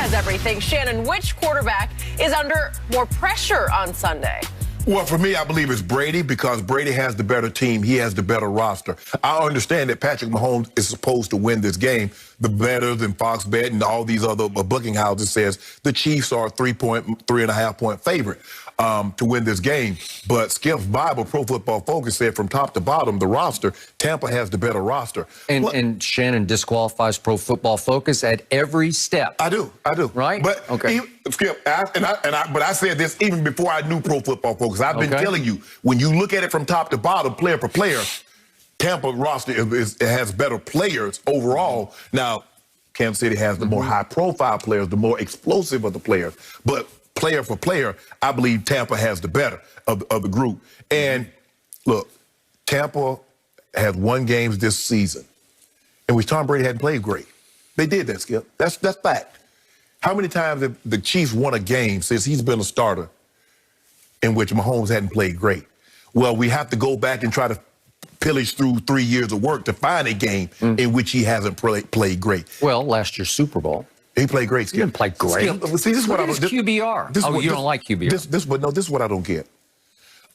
has everything. Shannon, which quarterback is under more pressure on Sunday? Well, for me, I believe it's Brady because Brady has the better team. He has the better roster. I understand that Patrick Mahomes is supposed to win this game. The bettors and Fox Bet and all these other booking houses says the Chiefs are a 3.5 point favorite to win this game. But Skip's Bible, Pro Football Focus, said from top to bottom, the roster, Tampa has the better roster. And Shannon disqualifies Pro Football Focus at every step. I do. Right? But okay. Skip, but I said this even before I knew Pro Football Focus. I've been telling you, when you look at it from top to bottom, player for player, Tampa roster has better players overall. Now, Kansas City has the more high-profile players, the more explosive of the players. But player for player, I believe Tampa has the better of the group. And look, Tampa has won games this season in which Tom Brady hadn't played great. They did that, Skip. That's fact. How many times have the Chiefs won a game since he's been a starter in which Mahomes hadn't played great? Well, we have to go back and try to pillage through 3 years of work to find a game in which he hasn't played great. Well, last year's Super Bowl. He played great, Skip. He didn't play great. Skip, see, this is what I don't... QBR. You don't like QBR. This is what I don't get.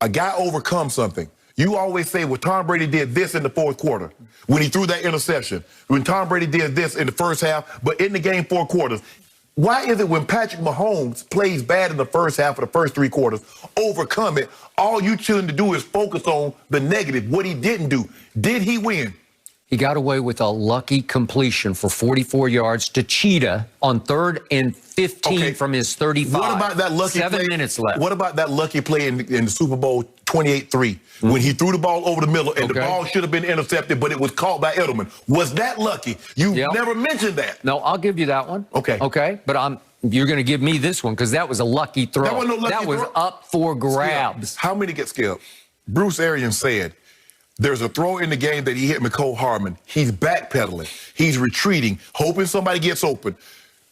A guy overcomes something. You always say, well, Tom Brady did this in the fourth quarter when he threw that interception. When Tom Brady did this in the first half, but in the game 4 quarters. Why is it when Patrick Mahomes plays bad in the first half of the first 3 quarters, overcome it, all you choosing to do is focus on the negative, what he didn't do? Did he win? He got away with a lucky completion for 44 yards to Cheetah on 3rd and 15 from his 35. What about that lucky play? 7 minutes left. What about that lucky play in the Super Bowl 28-3 when he threw the ball over the middle and the ball should have been intercepted, but it was caught by Edelman? Was that lucky? You never mentioned that. No, I'll give you that one. Okay. But you're going to give me this one because that was a lucky throw. That wasn't no lucky throw. Was up for grabs. Skip. How many get skipped? Bruce Arians said, there's a throw in the game that he hit McCole Hardman. He's backpedaling. He's retreating, hoping somebody gets open.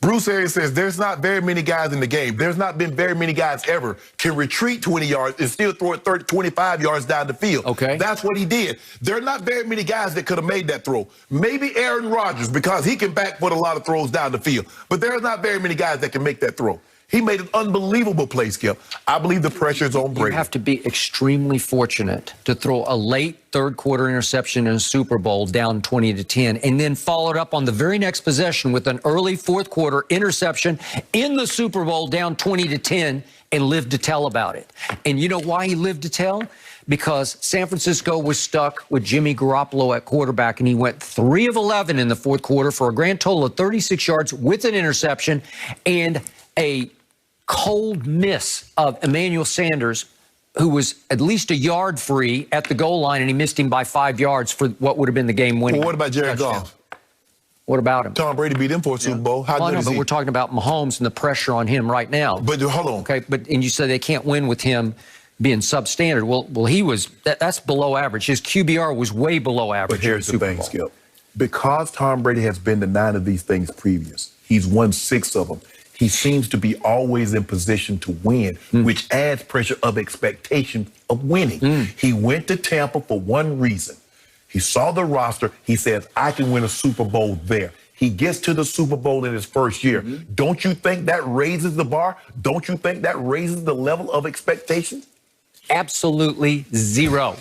Bruce Arians says there's not very many guys in the game. There's not been very many guys ever can retreat 20 yards and still throw it 30, 25 yards down the field. Okay. That's what he did. There are not very many guys that could have made that throw. Maybe Aaron Rodgers, because he can backfoot a lot of throws down the field. But there's not very many guys that can make that throw. He made an unbelievable play, Skip. I believe the pressure is on Brady. You have to be extremely fortunate to throw a late third-quarter interception in a Super Bowl down 20-10, and then followed up on the very next possession with an early fourth-quarter interception in the Super Bowl down 20-10 and lived to tell about it. And you know why he lived to tell? Because San Francisco was stuck with Jimmy Garoppolo at quarterback, and he went 3 of 11 in the fourth quarter for a grand total of 36 yards with an interception and a cold miss of Emmanuel Sanders, who was at least a yard free at the goal line, and he missed him by 5 yards for what would have been the game-winning. Well, what about Jared Goff? What about him? Tom Brady beat him for a Super Bowl. How good is he? But we're talking about Mahomes and the pressure on him right now. But hold on. Okay, and you say they can't win with him being substandard. Well, he was. That's below average. His QBR was way below average. But here's the thing, Skip. Because Tom Brady has been to 9 of these things previous, he's won 6 of them. He seems to be always in position to win, which adds pressure of expectation of winning. He went to Tampa for one reason. He saw the roster. He says, I can win a Super Bowl there. He gets to the Super Bowl in his first year. Don't you think that raises the bar? Don't you think that raises the level of expectation? Absolutely zero.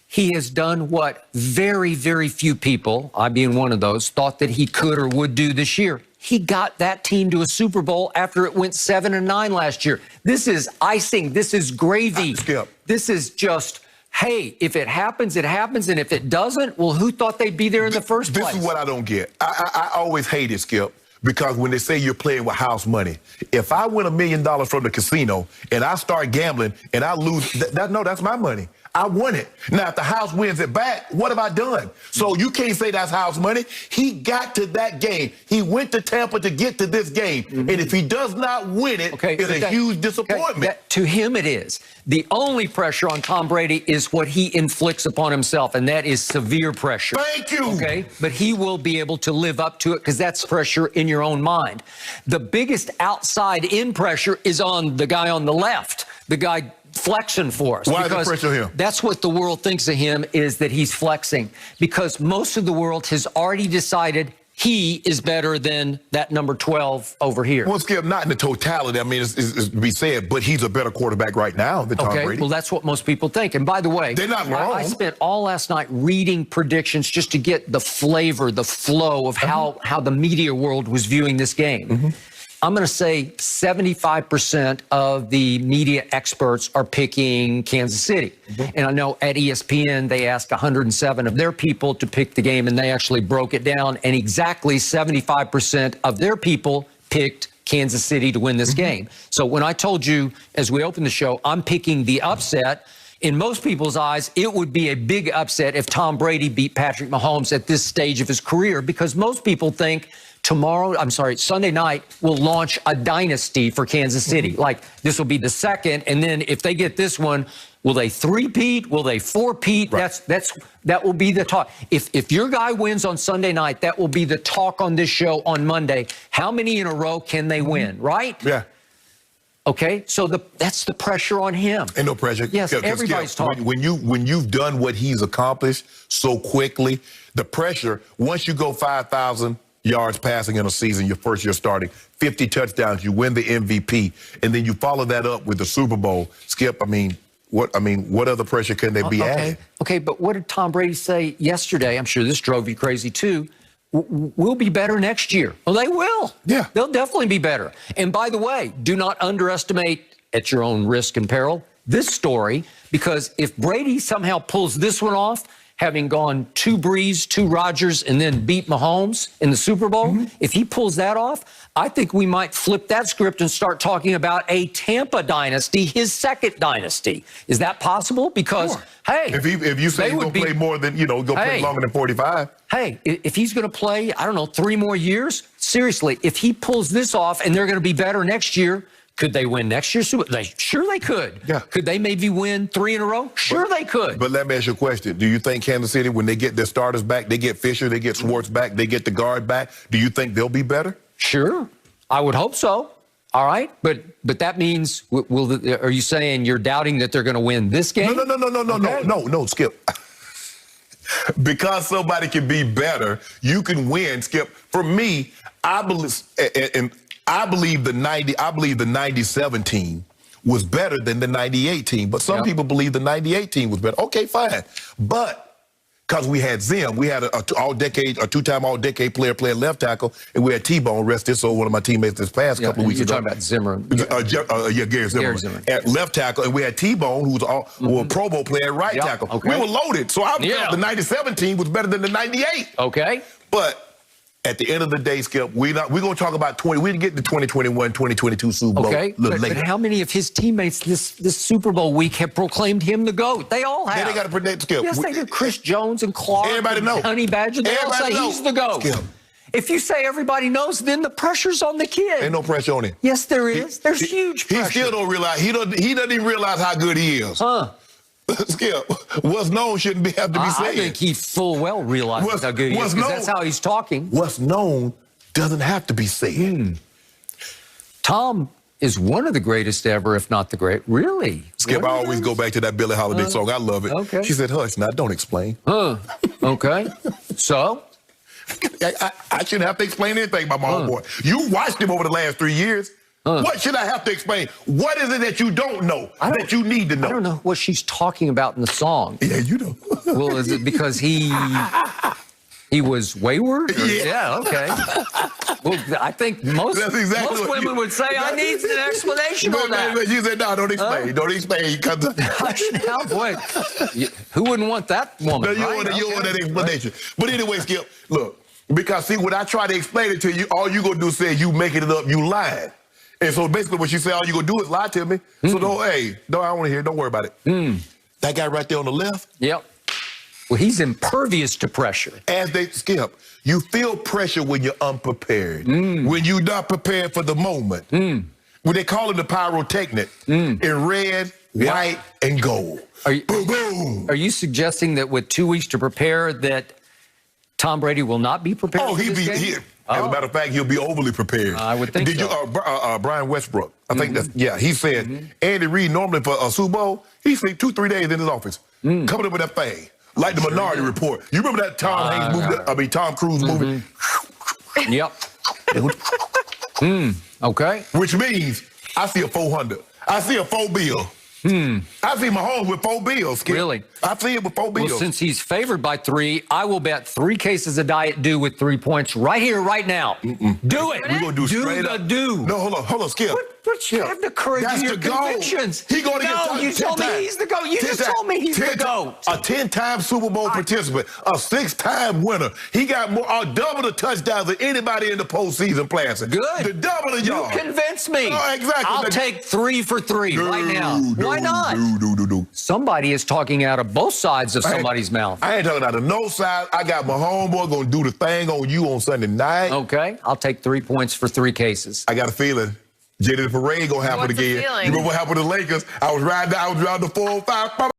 He has done what very, very few people, I being one of those, thought that he could or would do this year. He got that team to a Super Bowl after it went 7-9 last year. This is icing. This is gravy. Skip. This is just, hey, if it happens, it happens. And if it doesn't, well, who thought they'd be there in the first place? This is what I don't get. I always hate it, Skip, because when they say you're playing with house money, if I win $1 million from the casino and I start gambling and I lose, that's my money. I won it. Now, if the house wins it back, what have I done? So you can't say that's house money. He got to that game. He went to Tampa to get to this game. And if he does not win it, it's a huge disappointment. To him, it is. The only pressure on Tom Brady is what he inflicts upon himself, and that is severe pressure. Thank you. Okay? But he will be able to live up to it because that's pressure in your own mind. The biggest outside-in pressure is on the guy on the left, the guy flexing for us. Why is the pressure on him? That's what the world thinks of him, is that he's flexing, because most of the world has already decided he is better than that number 12 over here. Well, Skip, not in the totality. I mean, it's to be said, but he's a better quarterback right now than Tom Brady. Well, that's what most people think. And by the way, they're not wrong. I spent all last night reading predictions just to get the flavor, the flow of how the media world was viewing this game. I'm going to say 75% of the media experts are picking Kansas City. And I know at ESPN, they asked 107 of their people to pick the game, and they actually broke it down. And exactly 75% of their people picked Kansas City to win this game. So when I told you, as we opened the show, I'm picking the upset, in most people's eyes, it would be a big upset if Tom Brady beat Patrick Mahomes at this stage of his career, because most people think Sunday night will launch a dynasty for Kansas City. Like, this will be the second, and then if they get this one, will they three-peat? Will they four-peat? Right. That will be the talk. If your guy wins on Sunday night, that will be the talk on this show on Monday. How many in a row can they win, right? Yeah. Okay, so that's the pressure on him. Ain't no pressure. Yes, everybody's talking. When you've done what he's accomplished so quickly, the pressure, once you go 5,000 yards passing in a season, your first year starting, 50 touchdowns, you win the MVP, and then you follow that up with the Super Bowl. Skip, what other pressure can there be added? Okay, but what did Tom Brady say yesterday? I'm sure this drove you crazy too. We'll be better next year. Well, they will. Yeah. They'll definitely be better. And by the way, do not underestimate, at your own risk and peril, this story, because if Brady somehow pulls this one off, having gone 2 Brees, 2 Rodgers, and then beat Mahomes in the Super Bowl, if he pulls that off, I think we might flip that script and start talking about a Tampa dynasty, his second dynasty. Is that possible? Because, hey, if you say he's going to play more than, play longer than 45. Hey, if he's going to play, 3 more years, seriously, if he pulls this off and they're going to be better next year, could they win next year? Sure they could. Yeah. Could they maybe win 3 in a row? Sure they could. But let me ask you a question. Do you think Kansas City, when they get their starters back, they get Fisher, they get Schwartz back, they get the guard back, do you think they'll be better? Sure. I would hope so. All right. But that means, are you saying you're doubting that they're going to win this game? No, Skip. Because somebody can be better, you can win, Skip. For me, I believe the 97 team was better than the 98 team, but some people believe the 98 team was better. Okay, fine. But because we had Zim, we had a 2-time all-decade player playing left tackle, and we had T-Bone, rest his soul, one of my teammates this past couple of weeks ago. You're talking about Zimmer. Gary Zimmer. At left tackle, and we had T-Bone, who was a Pro Bowl player at right tackle. Okay. We were loaded, so I felt the 97 team was better than the 98. Okay. But at the end of the day, Skip, we're going to talk about we didn't get the 2021, 2022 Super Bowl a little later. But how many of his teammates this Super Bowl week have proclaimed him the GOAT? They all have. Then they got to predict, Skip. Yes, they do. Chris Jones and Clark. Everybody knows. Honey Badger. They all say he's the GOAT. Skip. If you say everybody knows, then the pressure's on the kid. Ain't no pressure on him. Yes, there is. There's huge pressure. He still don't realize. He doesn't even realize how good he is. Skip, what's known shouldn't have to be said. I think he full well realizes how good he is, because that's how he's talking. What's known doesn't have to be said. Tom is one of the greatest ever, if not the great. Really? Skip, I always go back to that Billie Holiday song. I love it. Okay. She said, hush, now don't explain. Okay. So? I shouldn't have to explain anything about my homeboy. You watched him over the last 3 years. What should I have to explain? What is it that you don't know that you need to know? I don't know what she's talking about in the song. Yeah, you know. Well, is it because he was wayward? Yeah, okay. Well, I think most women would say, I need an explanation on that. You said, no, don't explain. Don't explain. Now, boy, who wouldn't want that woman? You want that explanation. But anyway, Skip, look, because see, when I try to explain it to you, all you going to do is say, you making it up, you lying. And so basically what she said, all you going to do is lie to me. So I don't want to hear it. Don't worry about it. That guy right there on the left? Yep. Well, he's impervious to pressure. As they Skip, you feel pressure when you're unprepared, when you're not prepared for the moment. When they call it the pyrotechnic in red, white, and gold. Are you suggesting that with 2 weeks to prepare that Tom Brady will not be prepared for this game? Here. As a matter of fact, he'll be overly prepared. I would think so. Brian Westbrook, I think he said, Andy Reid normally for a Super Bowl, he spent 2-3 days in his office coming up with that thing. Like the Minority Report. You remember that Tom Cruise movie? Yep. Okay. Which means I see a 400. I see a 4 bill. I see Mahomes with 4 bills. Skip. Really? I see it with 4 bills. Well, since he's favored by 3, I will bet 3 cases of Diet Dew with 3 points right here, right now. Do it. We're going to do straight up. Dew. No, hold on, Skip. But you have the courage of your convictions. He going to get you told me he's the GOAT. You just told me he's the GOAT. A 10-time Super Bowl participant, a 6-time winner. He got double the touchdowns than anybody in the postseason players. Good. The double the yards. You convinced me. Oh, exactly. I'll take 3 for 3 right now. Why not? Somebody is talking out of both sides of somebody's mouth. I ain't talking out of no side. I got my homeboy going to do the thing on you on Sunday night. Okay. I'll take 3 points for 3 cases. I got a feeling. Jay, the parade going to happen again. You remember what happened to the Lakers? I was riding the 405.